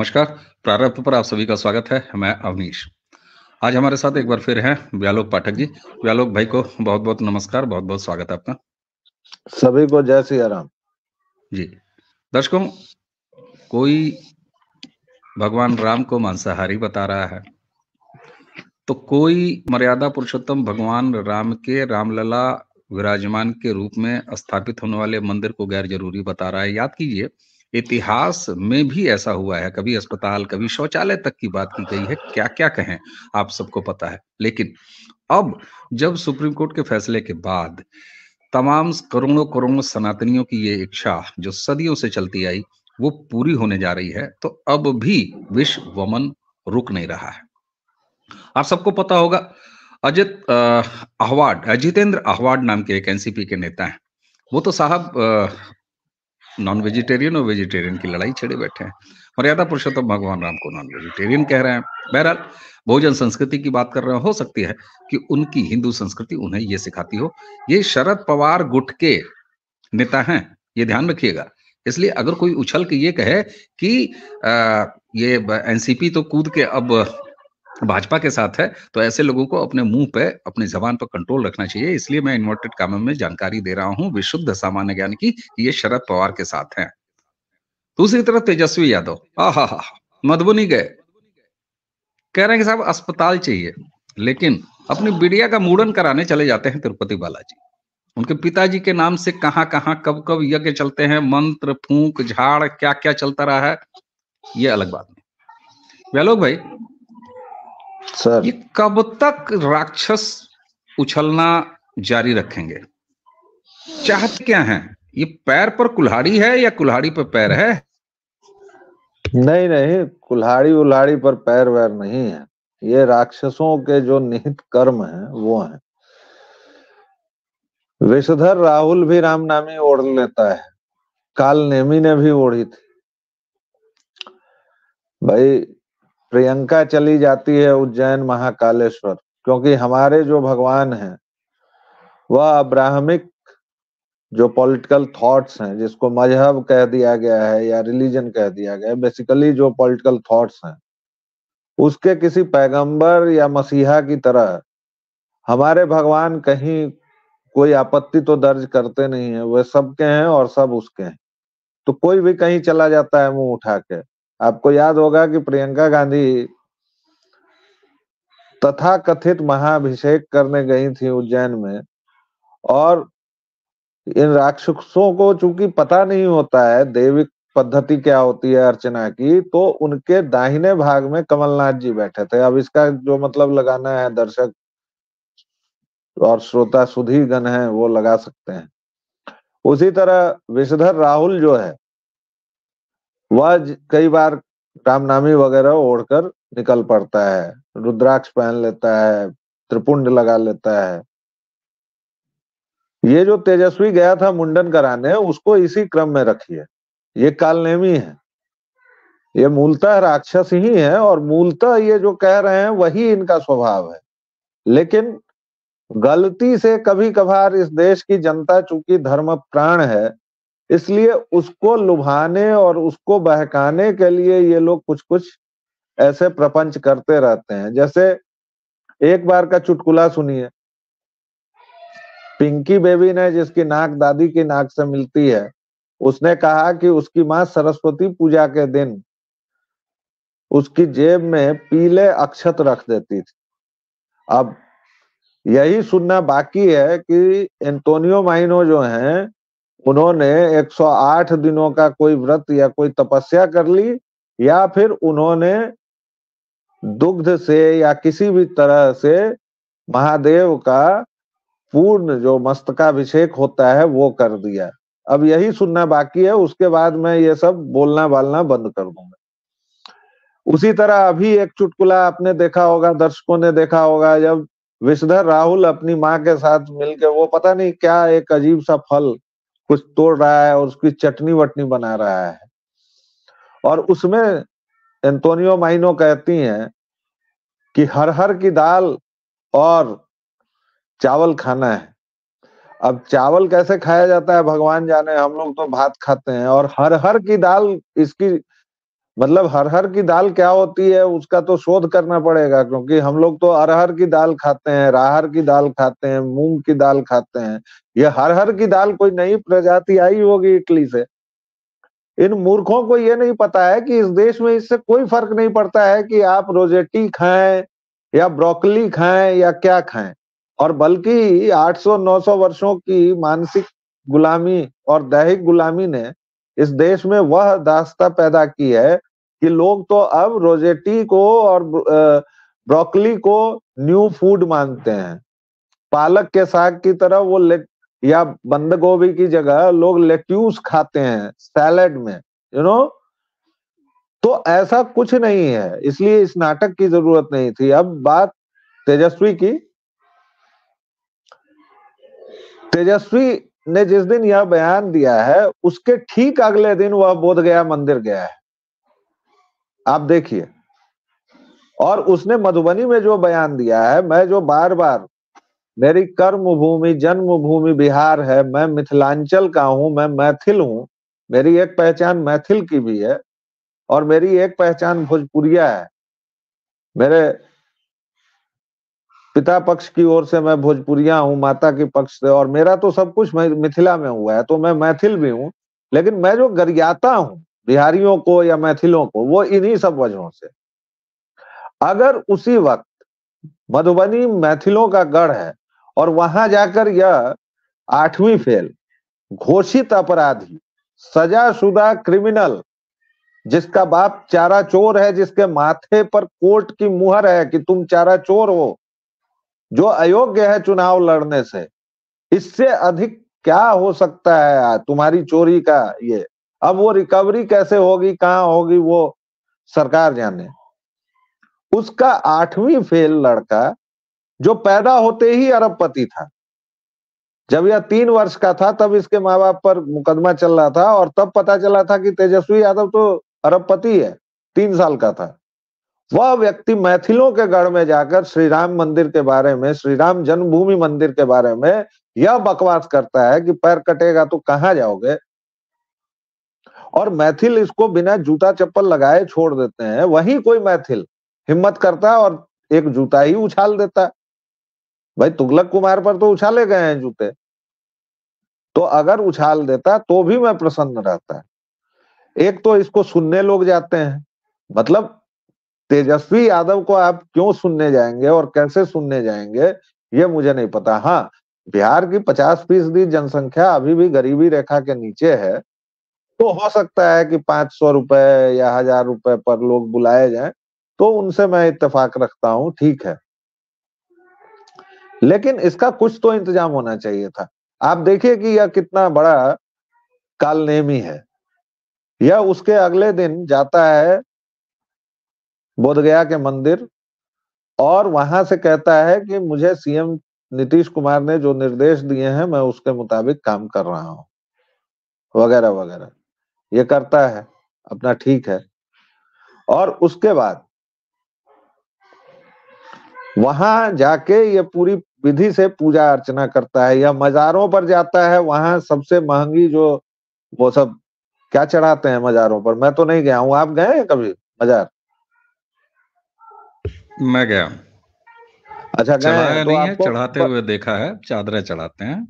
नमस्कार। प्रारंभ पर आप सभी का स्वागत है। मैं अवनीश। आज हमारे साथ एक बार फिर हैं व्यालोक पाठक जी। व्यालोक भाई को बहुत बहुत नमस्कार, बहुत बहुत स्वागत है आपका। सभी को जय सिया राम। जी दर्शकों, कोई भगवान राम को मांसाहारी बता रहा है, तो कोई मर्यादा पुरुषोत्तम भगवान राम के रामलला विराजमान के रूप में स्थापित होने वाले मंदिर को गैर जरूरी बता रहा है। याद कीजिए, इतिहास में भी ऐसा हुआ है। कभी अस्पताल, कभी शौचालय तक की बात की गई है। क्या क्या कहें, आप सबको पता है। लेकिन अब जब सुप्रीम कोर्ट के फैसले के बाद तमाम करोड़ों करोड़ों सनातनियों की ये इच्छा जो सदियों से चलती आई, वो पूरी होने जा रही है, तो अब भी विश्व वमन रुक नहीं रहा है। आप सबको पता होगा, अजितेंद्र अहवाड नाम के एक एनसीपी के नेता हैं। वो तो साहब नॉन वेजिटेरियन और वेजिटेरियन की लड़ाई छेड़े बैठे हैं। मर्यादा पुरुषोत्तम भगवान राम को नॉन वेजिटेरियन कह रहे हैं। बहरहाल, भोजन संस्कृति की बात कर रहे हो सकती है कि उनकी हिंदू संस्कृति उन्हें ये सिखाती हो। ये शरद पवार गुट के नेता हैं, ये ध्यान रखिएगा। इसलिए अगर कोई उछल के ये कहे कि ये एनसीपी तो कूद के अब भाजपा के साथ है, तो ऐसे लोगों को अपने मुंह पे, अपनी जबान पर कंट्रोल रखना चाहिए। इसलिए मैं इन्वर्टेड कामों में जानकारी दे रहा हूं विशुद्ध सामान्य ज्ञान की कि ये शरद पवार के साथ हैं। दूसरी तरफ तेजस्वी यादव, आहा, मधुबनी गए, कह रहे हैं कि साहब अस्पताल चाहिए, लेकिन अपनी बिटिया का मुंडन कराने चले जाते हैं तिरुपति बालाजी। उनके पिताजी के नाम से कहां कहां कब कब यज्ञ चलते हैं, मंत्र फूंक झाड़ क्या क्या चलता रहा है, ये अलग बात नहीं। व्यालोक भाई सर, ये कब तक राक्षस उछलना जारी रखेंगे? चाहते क्या हैं? ये पैर पर कुल्हाड़ी है या कुल्हाड़ी पर पैर है? नहीं नहीं, कुल्हाड़ी उल्हाड़ी पर पैर वैर नहीं है। ये राक्षसों के जो निहित कर्म हैं वो हैं। विषधर राहुल भी राम नामी ओढ़ लेता है, काल नेमी ने भी ओढ़ी थी। भाई, प्रियंका चली जाती है उज्जैन महाकालेश्वर, क्योंकि हमारे जो भगवान हैं वह अब्राहमिक जो पॉलिटिकल थॉट्स हैं, जिसको मजहब कह दिया गया है या रिलीजन कह दिया गया है, बेसिकली जो पॉलिटिकल थॉट्स हैं, उसके किसी पैगंबर या मसीहा की तरह हमारे भगवान कहीं कोई आपत्ति तो दर्ज करते नहीं है। वे सबके हैं और सब उसके हैं। तो कोई भी कहीं चला जाता है मुंह उठा के। आपको याद होगा कि प्रियंका गांधी तथा कथित महाभिषेक करने गई थी उज्जैन में, और इन राक्षसों को चूंकि पता नहीं होता है दैविक पद्धति क्या होती है अर्चना की, तो उनके दाहिने भाग में कमलनाथ जी बैठे थे। अब इसका जो मतलब लगाना है दर्शक और श्रोता सुधी गण है वो लगा सकते हैं। उसी तरह विषधर राहुल जो है वह कई बार रामनामी वगैरह ओढ़कर निकल पड़ता है, रुद्राक्ष पहन लेता है, त्रिपुंड लगा लेता है। ये जो तेजस्वी गया था मुंडन कराने, उसको इसी क्रम में रखिए। ये कालनेमी है, ये मूलतः राक्षस ही है, और मूलतः ये जो कह रहे हैं वही इनका स्वभाव है। लेकिन गलती से कभी कभार इस देश की जनता चूंकि धर्म प्राण है, इसलिए उसको लुभाने और उसको बहकाने के लिए ये लोग कुछ कुछ ऐसे प्रपंच करते रहते हैं। जैसे एक बार का चुटकुला सुनिए। पिंकी बेबी ने, जिसकी नाक दादी की नाक से मिलती है, उसने कहा कि उसकी मां सरस्वती पूजा के दिन उसकी जेब में पीले अक्षत रख देती थी। अब यही सुनना बाकी है कि एंटोनियो माइनो जो हैं, उन्होंने 108 दिनों का कोई व्रत या कोई तपस्या कर ली, या फिर उन्होंने दुग्ध से या किसी भी तरह से महादेव का पूर्ण जो मस्तकाभिषेक होता है वो कर दिया। अब यही सुनना बाकी है, उसके बाद मैं ये सब बोलना बालना बंद कर दूंगा। उसी तरह अभी एक चुटकुला आपने देखा होगा, दर्शकों ने देखा होगा, जब विषधर राहुल अपनी माँ के साथ मिलकर वो पता नहीं क्या एक अजीब सा फल कुछ तोड़ रहा है और उसकी चटनी वटनी बना रहा है, और उसमें एंटोनियो माइनो कहती हैं कि हर हर की दाल और चावल खाना है। अब चावल कैसे खाया जाता है भगवान जाने, हम लोग तो भात खाते हैं, और हर हर की दाल इसकी मतलब हरहर की दाल क्या होती है उसका तो शोध करना पड़ेगा, क्योंकि हम लोग तो अरहर की दाल खाते हैं, राहर की दाल खाते हैं, मूंग की दाल खाते हैं। ये हरहर की दाल कोई नई प्रजाति आई होगी इटली से। इन मूर्खों को ये नहीं पता है कि इस देश में इससे कोई फर्क नहीं पड़ता है कि आप रोजेटी खाएं या ब्रोकली खाएं या क्या खाएं। और बल्कि 800-900 वर्षों की मानसिक गुलामी और दैहिक गुलामी ने इस देश में वह दास्ता पैदा की है कि लोग तो अब रोजेटी को और ब्रोकली को न्यू फूड मानते हैं। पालक के साग की तरह वो या बंद गोभी की जगह लोग लेट्यूस खाते हैं सैलेड में, यू नो। तो ऐसा कुछ नहीं है, इसलिए इस नाटक की जरूरत नहीं थी। अब बात तेजस्वी की। तेजस्वी ने जिस दिन यह बयान दिया है उसके ठीक अगले दिन वह बोधगया मंदिर गया है, आप देखिए। और उसने मधुबनी में जो बयान दिया है, मैं जो बार बार, मेरी कर्म भूमि जन्मभूमि बिहार है, मैं मिथिलांचल का हूं, मैं मैथिल हूं, मेरी एक पहचान मैथिल की भी है और मेरी एक पहचान भोजपुरिया है। मेरे पिता पक्ष की ओर से मैं भोजपुरिया हूँ, माता के पक्ष से, और मेरा तो सब कुछ मिथिला में हुआ है, तो मैं मैथिल भी हूँ। लेकिन मैं जो गरियाता हूँ बिहारियों को या मैथिलों को, वो इन्हीं सब वजहों से। अगर उसी वक्त मधुबनी मैथिलों का गढ़ है और वहां जाकर यह 8वीं फेल, घोषित अपराधी, सजाशुदा क्रिमिनल, जिसका बाप चारा चोर है, जिसके माथे पर कोर्ट की मुहर है कि तुम चारा चोर हो, जो अयोग्य है चुनाव लड़ने से, इससे अधिक क्या हो सकता है तुम्हारी चोरी का। ये अब वो रिकवरी कैसे होगी, कहां होगी, वो सरकार जाने। उसका 8वीं फेल लड़का जो पैदा होते ही अरबपति था, जब यह 3 वर्ष का था तब इसके माँ बाप पर मुकदमा चल रहा था और तब पता चला था कि तेजस्वी यादव तो अरबपति है, 3 साल का था। वह व्यक्ति मैथिलों के गढ़ में जाकर श्री राम मंदिर के बारे में, श्री राम जन्मभूमि मंदिर के बारे में यह बकवास करता है कि पैर कटेगा तो कहां जाओगे। और मैथिल इसको बिना जूता चप्पल लगाए छोड़ देते हैं। वहीं कोई मैथिल हिम्मत करता है और एक जूता ही उछाल देता है। भाई तुगलक कुमार पर तो उछाले गए हैं जूते, तो अगर उछाल देता तो भी मैं प्रसन्न रहता। एक तो इसको सुनने लोग जाते हैं, मतलब तेजस्वी यादव को आप क्यों सुनने जाएंगे और कैसे सुनने जाएंगे ये मुझे नहीं पता। हाँ, बिहार की 50% जनसंख्या अभी भी गरीबी रेखा के नीचे है, तो हो सकता है कि 500 रुपए या 1000 रुपए पर लोग बुलाए जाएं, तो उनसे मैं इत्तेफाक रखता हूं, ठीक है। लेकिन इसका कुछ तो इंतजाम होना चाहिए था। आप देखिए कि यह कितना बड़ा कालनेमी है। यह उसके अगले दिन जाता है बोधगया के मंदिर और वहां से कहता है कि मुझे सीएम नीतीश कुमार ने जो निर्देश दिए हैं मैं उसके मुताबिक काम कर रहा हूं, वगैरह वगैरह। ये करता है अपना, ठीक है। और उसके बाद वहां जाके ये पूरी विधि से पूजा अर्चना करता है, या मजारों पर जाता है। वहां सबसे महंगी जो वो सब क्या चढ़ाते हैं मजारों पर, मैं तो नहीं गया हूं, आप गए हैं कभी मजार? मैं गया, अच्छा, गए हैं चढ़ाया तो नहीं है, आपको चढ़ाते हुए देखा है, चादरें चढ़ाते हैं।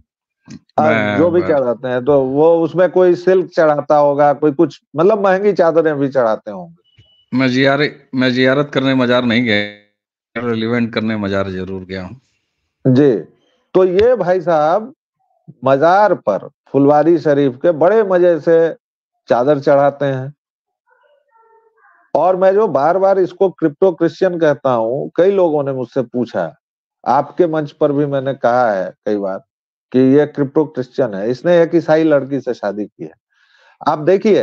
जो भी मैं चढ़ाते हैं तो वो उसमें कोई सिल्क चढ़ाता होगा, कोई कुछ, मतलब महंगी चादरें भी चढ़ाते होंगे। मैं जियारत करने मजार नहीं गया, रिलीवेंट करने मजार जरूर गया हूँ। जी। तो ये भाई साहब मजार पर फुलवारी शरीफ के बड़े मजे से चादर चढ़ाते हैं। और मैं जो बार बार इसको क्रिप्टो क्रिश्चियन कहता हूं, कई लोगों ने मुझसे पूछा, आपके मंच पर भी मैंने कहा है कई बार कि ये क्रिप्टो क्रिश्चियन है, इसने एक ईसाई लड़की से शादी की है। आप देखिए,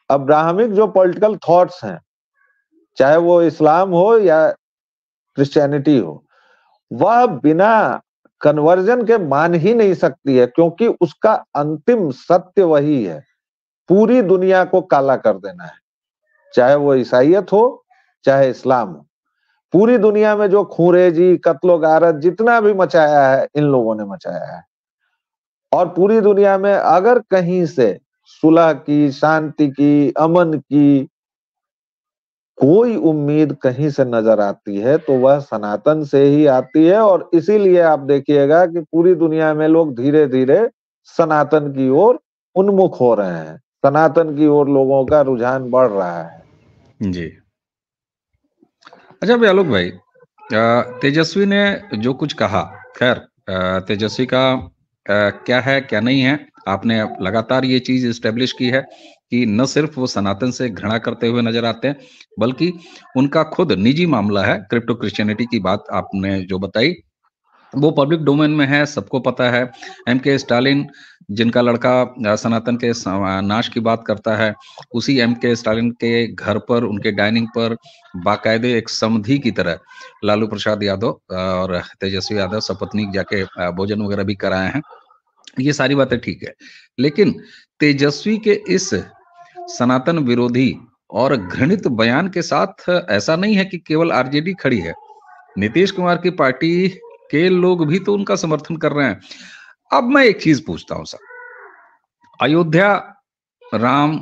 अब्राहमिक जो पॉलिटिकल थॉट्स हैं, चाहे वो इस्लाम हो या क्रिश्चियनिटी हो, वह बिना कन्वर्जन के मान ही नहीं सकती है, क्योंकि उसका अंतिम सत्य वही है, पूरी दुनिया को काला कर देना है। चाहे वो ईसाइयत हो चाहे इस्लाम हो, पूरी दुनिया में जो खूंरेजी कत्लो गारत जितना भी मचाया है इन लोगों ने मचाया है। और पूरी दुनिया में अगर कहीं से सुलह की, शांति की, अमन की कोई उम्मीद कहीं से नजर आती है तो वह सनातन से ही आती है। और इसीलिए आप देखिएगा कि पूरी दुनिया में लोग धीरे धीरे सनातन की ओर उन्मुख हो रहे हैं, सनातन की ओर लोगों का रुझान बढ़ रहा है। जी। अच्छा भाई आलोक भाई, तेजस्वी ने जो कुछ कहा, खैर तेजस्वी का क्या है क्या नहीं है, आपने लगातार ये चीज इस्टेब्लिश की है कि न सिर्फ वो सनातन से घृणा करते हुए नजर आते हैं, बल्कि उनका खुद निजी मामला है। क्रिप्टो क्रिश्चियनिटी की बात आपने जो बताई वो पब्लिक डोमेन में है, सबको पता है। एम के स्टालिन, जिनका लड़का सनातन के नाश की बात करता है, उसी एम के स्टालिन के घर पर, उनके डाइनिंग पर बाकायदे एक समधी की तरह लालू प्रसाद यादव और तेजस्वी यादव सपत्नीक जाके भोजन वगैरह भी कराए हैं। ये सारी बातें ठीक है, लेकिन तेजस्वी के इस सनातन विरोधी और घृणित बयान के साथ ऐसा नहीं है कि केवल आरजेडी खड़ी है। नीतीश कुमार की पार्टी के लोग भी तो उनका समर्थन कर रहे हैं। अब मैं एक चीज पूछता हूं सर, अयोध्या राम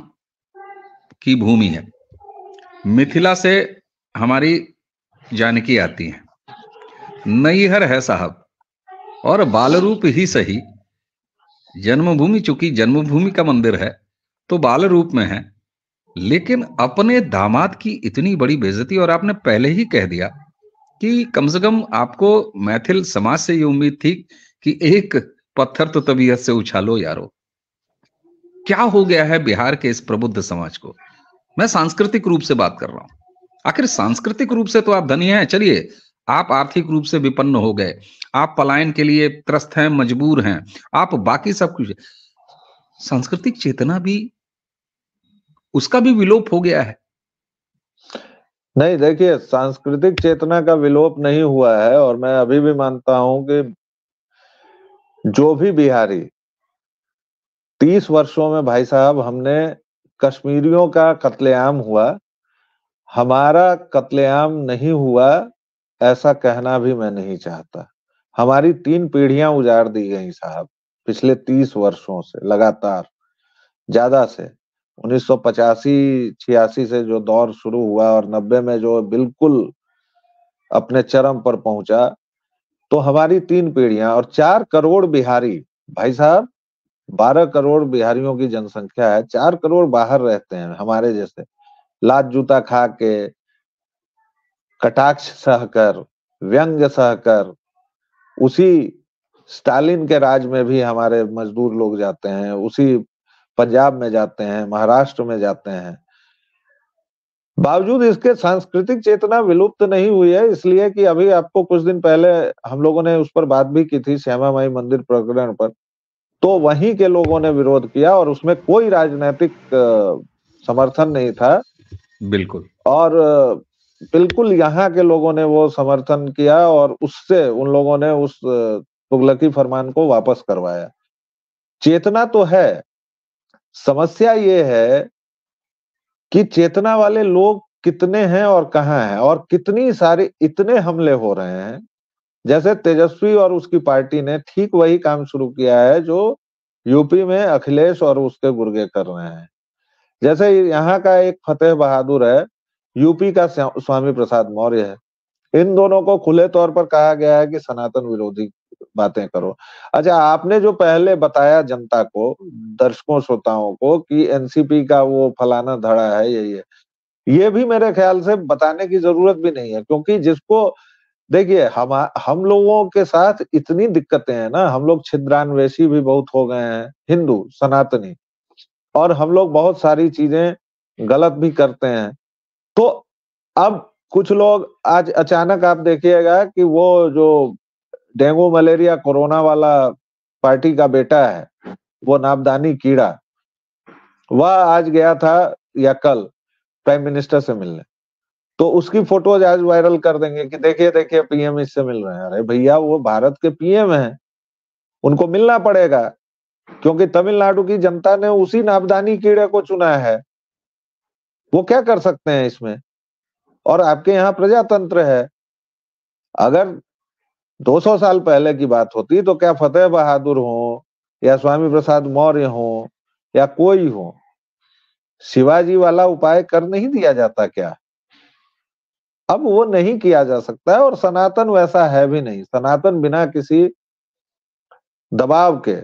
की भूमि है, मिथिला से हमारी जानकी आती है, नैहर है साहब, और बाल रूप ही सही, जन्मभूमि चूंकि जन्मभूमि का मंदिर है तो बाल रूप में है, लेकिन अपने दामाद की इतनी बड़ी बेइज्जती। और आपने पहले ही कह दिया कि कम से कम आपको मैथिल समाज से ये उम्मीद थी कि एक पत्थर तो तबीयत से उछालो यारो। क्या हो गया है बिहार के इस प्रबुद्ध समाज को? मैं सांस्कृतिक रूप से बात कर रहा हूं। आखिर सांस्कृतिक रूप से तो आप धनी हैं, चलिए आप आर्थिक रूप से विपन्न हो गए, आप पलायन के लिए त्रस्त हैं, मजबूर हैं, आप बाकी सब कुछ, सांस्कृतिक चेतना भी, उसका भी विलोप हो गया है। नहीं, देखिए, सांस्कृतिक चेतना का विलोप नहीं हुआ है। और मैं अभी भी मानता हूं कि जो भी बिहारी 30 वर्षों में, भाई साहब, हमने कश्मीरियों का कत्लेआम हुआ, हमारा कत्लेआम नहीं हुआ, ऐसा कहना भी मैं नहीं चाहता। हमारी 3 पीढ़ियां उजाड़ दी गई साहब, पिछले 30 वर्षों से लगातार, ज्यादा से 1985-86 से जो दौर शुरू हुआ और 90 में जो बिल्कुल अपने चरम पर पहुंचा, तो हमारी 3 पीढ़ियां और 4 करोड़ बिहारी, भाई साहब, 12 करोड़ बिहारियों की जनसंख्या है, 4 करोड़ बाहर रहते हैं हमारे जैसे, लात जूता खा के, कटाक्ष सहकर, व्यंग्य सहकर। उसी स्टालिन के राज में भी हमारे मजदूर लोग जाते हैं, उसी पंजाब में जाते हैं, महाराष्ट्र में जाते हैं। बावजूद इसके सांस्कृतिक चेतना विलुप्त नहीं हुई है, इसलिए कि अभी आपको कुछ दिन पहले हम लोगों ने उस पर बात भी की थी, श्यामा माई मंदिर प्रकरण पर। तो वहीं के लोगों ने विरोध किया और उसमें कोई राजनीतिक समर्थन नहीं था। बिल्कुल। और बिल्कुल यहाँ के लोगों ने वो समर्थन किया और उससे उन लोगों ने उस तुगलकी फरमान को वापस करवाया। चेतना तो है, समस्या ये है कि चेतना वाले लोग कितने हैं और कहाँ हैं, और कितनी सारी इतने हमले हो रहे हैं। जैसे तेजस्वी और उसकी पार्टी ने ठीक वही काम शुरू किया है जो यूपी में अखिलेश और उसके गुर्गे कर रहे हैं। जैसे यहाँ का एक फतेह बहादुर है, यूपी का स्वामी प्रसाद मौर्य है। इन दोनों को खुले तौर पर कहा गया है कि सनातन विरोधी बातें करो। अच्छा, आपने जो पहले बताया जनता को, दर्शकों श्रोताओं को, कि एनसीपी का वो फलाना धड़ा है, ये भी मेरे ख्याल से बताने की जरूरत भी नहीं है, क्योंकि जिसको, देखिए, हम लोगों के साथ इतनी दिक्कतें हैं ना, हम लोग छिद्रान्वेषी भी बहुत हो गए हैं, हिंदू सनातनी, और हम लोग बहुत सारी चीजें गलत भी करते हैं। तो अब कुछ लोग आज अचानक आप देखिएगा कि वो जो डेंगू मलेरिया कोरोना वाला पार्टी का बेटा है, वो नाबदानी कीड़ा, वह आज गया था या कल प्राइम मिनिस्टर से मिलने, तो उसकी फोटोज आज वायरल कर देंगे कि देखिए देखिए पीएम इससे मिल रहे हैं। अरे भैया, वो भारत के पीएम हैं, उनको मिलना पड़ेगा, क्योंकि तमिलनाडु की जनता ने उसी नाबदानी कीड़े को चुना है। वो क्या कर सकते हैं इसमें? और आपके यहाँ प्रजातंत्र है। अगर 200 साल पहले की बात होती तो क्या फतेह बहादुर हो या स्वामी प्रसाद मौर्य हो या कोई हो, शिवाजी वाला उपाय कर नहीं दिया जाता क्या? अब वो नहीं किया जा सकता है, और सनातन वैसा है भी नहीं। सनातन बिना किसी दबाव के,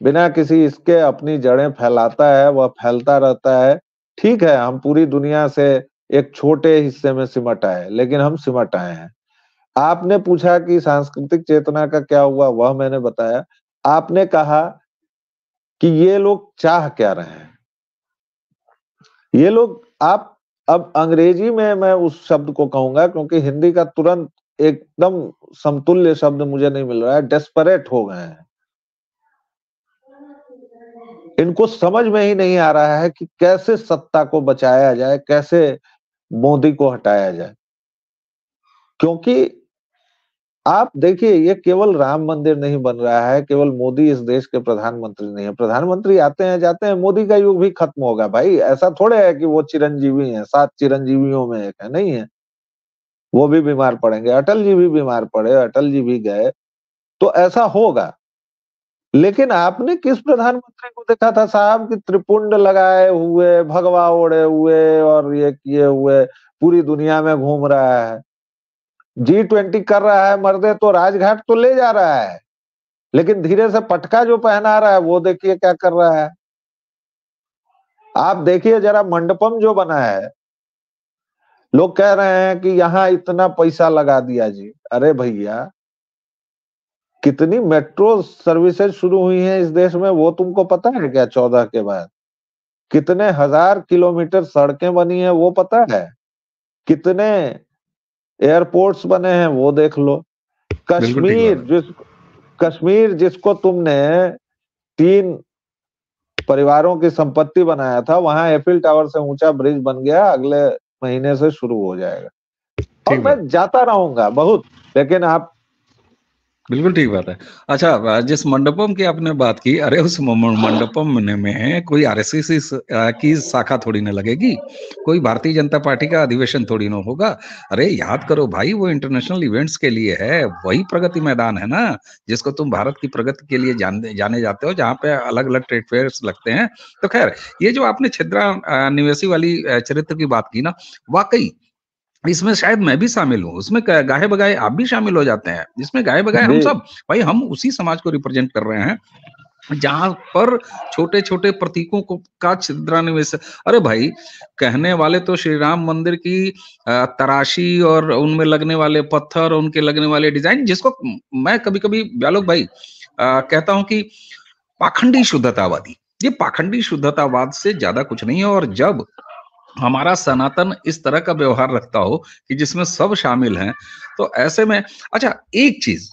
बिना किसी इसके अपनी जड़ें फैलाता है, वह फैलता रहता है। ठीक है, हम पूरी दुनिया से एक छोटे हिस्से में सिमट आए, लेकिन हम सिमट आए हैं। आपने पूछा कि सांस्कृतिक चेतना का क्या हुआ, वह मैंने बताया। आपने कहा कि ये लोग चाह क्या रहे हैं, ये लोग, आप अब अंग्रेजी में मैं उस शब्द को कहूंगा, क्योंकि हिंदी का तुरंत एकदम समतुल्य शब्द मुझे नहीं मिल रहा है। डेस्परेट हो गए हैं, इनको समझ में ही नहीं आ रहा है कि कैसे सत्ता को बचाया जाए, कैसे मोदी को हटाया जाए। क्योंकि आप देखिए, ये केवल राम मंदिर नहीं बन रहा है, केवल मोदी इस देश के प्रधानमंत्री नहीं है। प्रधानमंत्री आते हैं जाते हैं, मोदी का युग भी खत्म होगा भाई। ऐसा थोड़े है कि वो चिरंजीवी हैं, 7 चिरंजीवियों में एक है, नहीं है। वो भी बीमार पड़ेंगे, अटल जी भी बीमार पड़े, अटल जी भी गए, तो ऐसा होगा। लेकिन आपने किस प्रधानमंत्री को देखा था साहब कि त्रिपुंड लगाए हुए, भगवा ओढ़े हुए और ये किए हुए पूरी दुनिया में घूम रहा है? G20 कर रहा है मर्दे, तो राजघाट तो ले जा रहा है, लेकिन धीरे से पटका जो पहना रहा है वो देखिए क्या कर रहा है। आप देखिए जरा मंडपम जो बना है, लोग कह रहे हैं कि यहाँ इतना पैसा लगा दिया जी। अरे भैया, कितनी मेट्रो सर्विसेज शुरू हुई हैं इस देश में, वो तुमको पता है क्या? 14 के बाद कितने हजार किलोमीटर सड़कें बनी हैं, वो पता है? कितने एयरपोर्ट्स बने हैं, वो देख लो। बिल्कुल ठीक बात है। कश्मीर जिसको तुमने 3 परिवारों की संपत्ति बनाया था, वहां एफिल टावर से ऊंचा ब्रिज बन गया, अगले महीने से शुरू हो जाएगा। और ठीक मैं बात, जाता रहूंगा बहुत, लेकिन आप बिल्कुल ठीक बात है। अच्छा, जिस मंडपम की आपने बात की, अरे उस मंडपम में कोई आरएसएस की शाखा थोड़ी ना लगेगी, कोई भारतीय जनता पार्टी का अधिवेशन थोड़ी ना होगा। अरे याद करो भाई, वो इंटरनेशनल इवेंट्स के लिए है, वही प्रगति मैदान है ना, जिसको तुम भारत की प्रगति के लिए जाने जाते हो, जहाँ पे अलग अलग ट्रेड फेयर्स लगते हैं। तो खैर, ये जो आपने छिद्रा निवासी वाली चरित्र की बात की ना, वाकई इसमें शायद मैं भी शामिल हूँ, उसमें गाहे बगाए आप भी शामिल हो जाते हैं, जिसमें गाहे बगाए हम जी, सब, भाई हम उसी समाज को रिप्रेजेंट कर रहे हैं जहां पर छोटे छोटे प्रतीकों को का छिद्रान्वेष। अरे भाई, कहने वाले तो श्री राम मंदिर की तराशी और उनमें लगने वाले पत्थर, उनके लगने वाले डिजाइन, जिसको मैं कभी कभी ब्यालोक भाई कहता हूं कि पाखंडी शुद्धतावादी, ये पाखंडी शुद्धतावाद से ज्यादा कुछ नहीं है। और जब हमारा सनातन इस तरह का व्यवहार रखता हो कि जिसमें सब शामिल हैं, तो ऐसे में अच्छा, एक चीज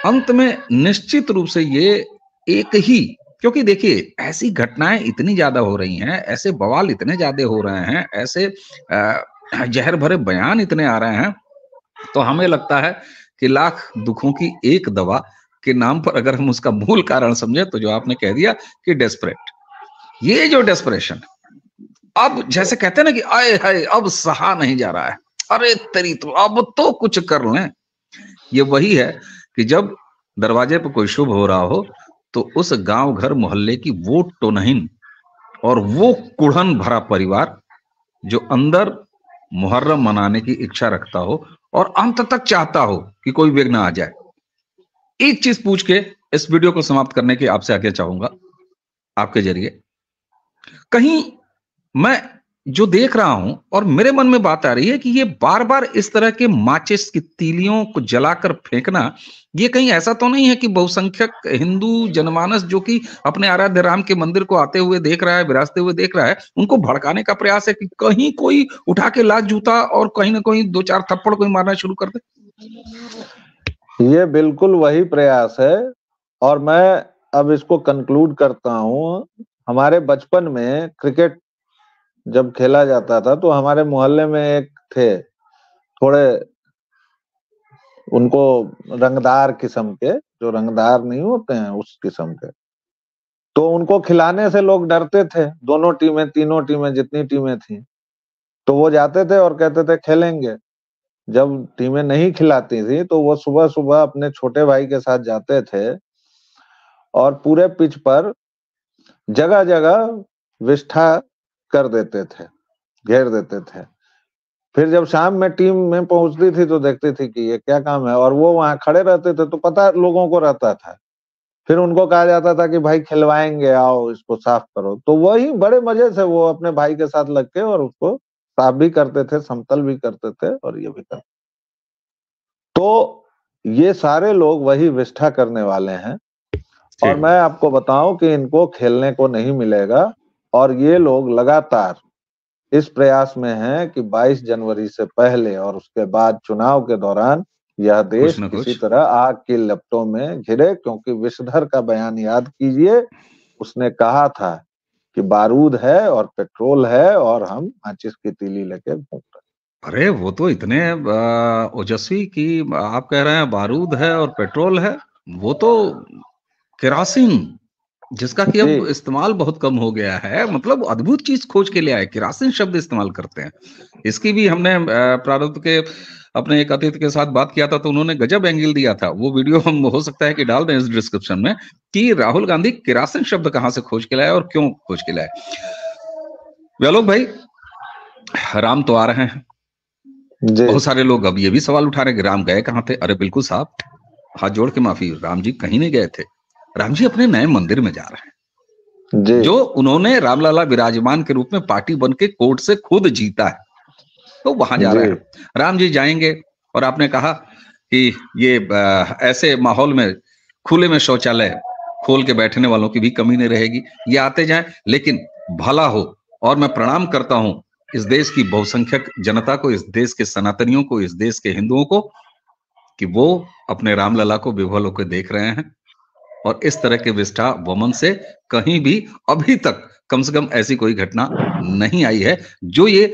अंत में निश्चित रूप से ये एक ही, क्योंकि देखिए ऐसी घटनाएं इतनी ज्यादा हो रही हैं, ऐसे बवाल इतने ज्यादा हो रहे हैं, ऐसे जहर भरे बयान इतने आ रहे हैं, तो हमें लगता है कि लाख दुखों की एक दवा के नाम पर अगर हम उसका मूल कारण समझे, तो जो आपने कह दिया कि डेस्परेट, ये जो डेस्परेशन, अब जैसे कहते हैं ना कि आए हाय अब सहा नहीं जा रहा है, अरे तेरी तो अब तो कुछ कर लें। ये वही है कि जब दरवाजे पर कोई शुभ हो रहा हो, तो उस गांव घर मोहल्ले की वो टोनहीन और वो कुढ़न भरा परिवार जो अंदर मुहर्रम मनाने की इच्छा रखता हो और अंत तक चाहता हो कि कोई विघ्न आ जाए, एक चीज पूछ के इस वीडियो को समाप्त करने की आपसे आगे चाहूंगा, आपके जरिए। कहीं मैं जो देख रहा हूं और मेरे मन में बात आ रही है कि ये बार बार इस तरह के माचिस की तीलियों को जलाकर फेंकना, ये कहीं ऐसा तो नहीं है कि बहुसंख्यक हिंदू जनमानस जो कि अपने आराध्य राम के मंदिर को आते हुए देख रहा है, विराजते हुए देख रहा है, उनको भड़काने का प्रयास है कि कहीं कोई उठा के लात जूता और कहीं ना कहीं 2-4 थप्पड़ कोई मारना शुरू कर दे? ये बिल्कुल वही प्रयास है। और मैं अब इसको कंक्लूड करता हूँ। हमारे बचपन में क्रिकेट जब खेला जाता था, तो हमारे मोहल्ले में एक थे, थोड़े उनको रंगदार किस्म के, जो रंगदार नहीं होते हैं उस किस्म के, तो उनको खिलाने से लोग डरते थे। दोनों टीमें, तीनों टीमें, जितनी टीमें थी, तो वो जाते थे और कहते थे खेलेंगे। जब टीमें नहीं खिलाती थी, तो वो सुबह सुबह अपने छोटे भाई के साथ जाते थे और पूरे पिच पर जगह जगह विष्ठा कर देते थे, घेर देते थे। फिर जब शाम में टीम में पहुंचती थी तो देखती थी कि ये क्या काम है, और वो वहां खड़े रहते थे तो पता लोगों को रहता था। फिर उनको कहा जाता था कि भाई खिलवाएंगे, आओ इसको साफ करो, तो वही बड़े मजे से वो अपने भाई के साथ लग के और उसको साफ भी करते थे, समतल भी करते थे और ये भी करते। तो ये सारे लोग वही विष्ठा करने वाले हैं, और मैं आपको बताऊं कि इनको खेलने को नहीं मिलेगा, और ये लोग लगातार इस प्रयास में हैं कि 22 जनवरी से पहले और उसके बाद चुनाव के दौरान यह देश किसी तरह आग की लपटों में घिरे। क्योंकि विषधर का बयान याद कीजिए, उसने कहा था कि बारूद है और पेट्रोल है और हम माचिस की तीली लेके घूम रहे। अरे वो तो इतने ओजस्वी कि आप कह रहे हैं बारूद है और पेट्रोल है, वो तो केरोसिन, जिसका कि अब इस्तेमाल बहुत कम हो गया है, मतलब अद्भुत चीज खोज के ले आए, केरोसिन शब्द इस्तेमाल करते हैं। इसकी भी हमने प्रारब्ध के अपने एक अतिथि के साथ बात किया था, तो उन्होंने गजब एंगल दिया था। वो वीडियो हम हो सकता है कि डाल दें इस डिस्क्रिप्शन में, कि राहुल गांधी केरोसिन शब्द कहां से खोज के लाए और क्यों खोज के लाए। व्यालोक भाई, राम तो आ रहे हैं, बहुत सारे लोग अब ये भी सवाल उठा रहे हैं कि राम गए कहां थे। अरे बिल्कुल साहब, हाथ जोड़ के माफी, राम जी कहीं नहीं गए थे। राम जी अपने नए मंदिर में जा रहे हैं, जो उन्होंने रामलला विराजमान के रूप में पार्टी बन के कोर्ट से खुद जीता है, तो वहां जा रहे हैं। राम जी जाएंगे, और आपने कहा कि ये ऐसे माहौल में खुले में शौचालय खोल के बैठने वालों की भी कमी नहीं रहेगी। ये आते जाएं, लेकिन भला हो। और मैं प्रणाम करता हूं इस देश की बहुसंख्यक जनता को, इस देश के सनातनियों को, इस देश के हिंदुओं को, कि वो अपने रामलला को विभोर होकर देख रहे हैं। और इस तरह के विष्ठा वमन से कहीं भी अभी तक कम से कम ऐसी कोई घटना नहीं आई है जो ये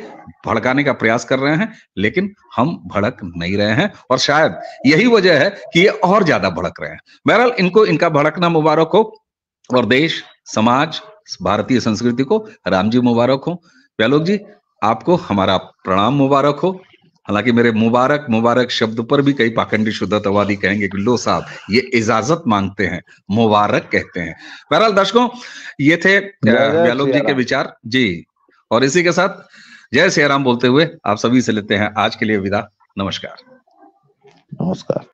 भड़काने का प्रयास कर रहे हैं। लेकिन हम भड़क नहीं रहे हैं, और शायद यही वजह है कि ये और ज्यादा भड़क रहे हैं। बहरहाल, इनको इनका भड़कना मुबारक हो, और देश, समाज, भारतीय संस्कृति को राम जी मुबारक हो। व्यालोक जी, आपको हमारा प्रणाम मुबारक हो। हालांकि मेरे मुबारक मुबारक शब्द पर भी कई पाखंडी शुद्धतावादी कहेंगे कि लो साहब, ये इजाजत मांगते हैं, मुबारक कहते हैं। बहरहाल दर्शकों, ये थे व्यालोक जी के विचार जी, और इसी के साथ जय सिया राम बोलते हुए आप सभी से लेते हैं आज के लिए विदा। नमस्कार। नमस्कार।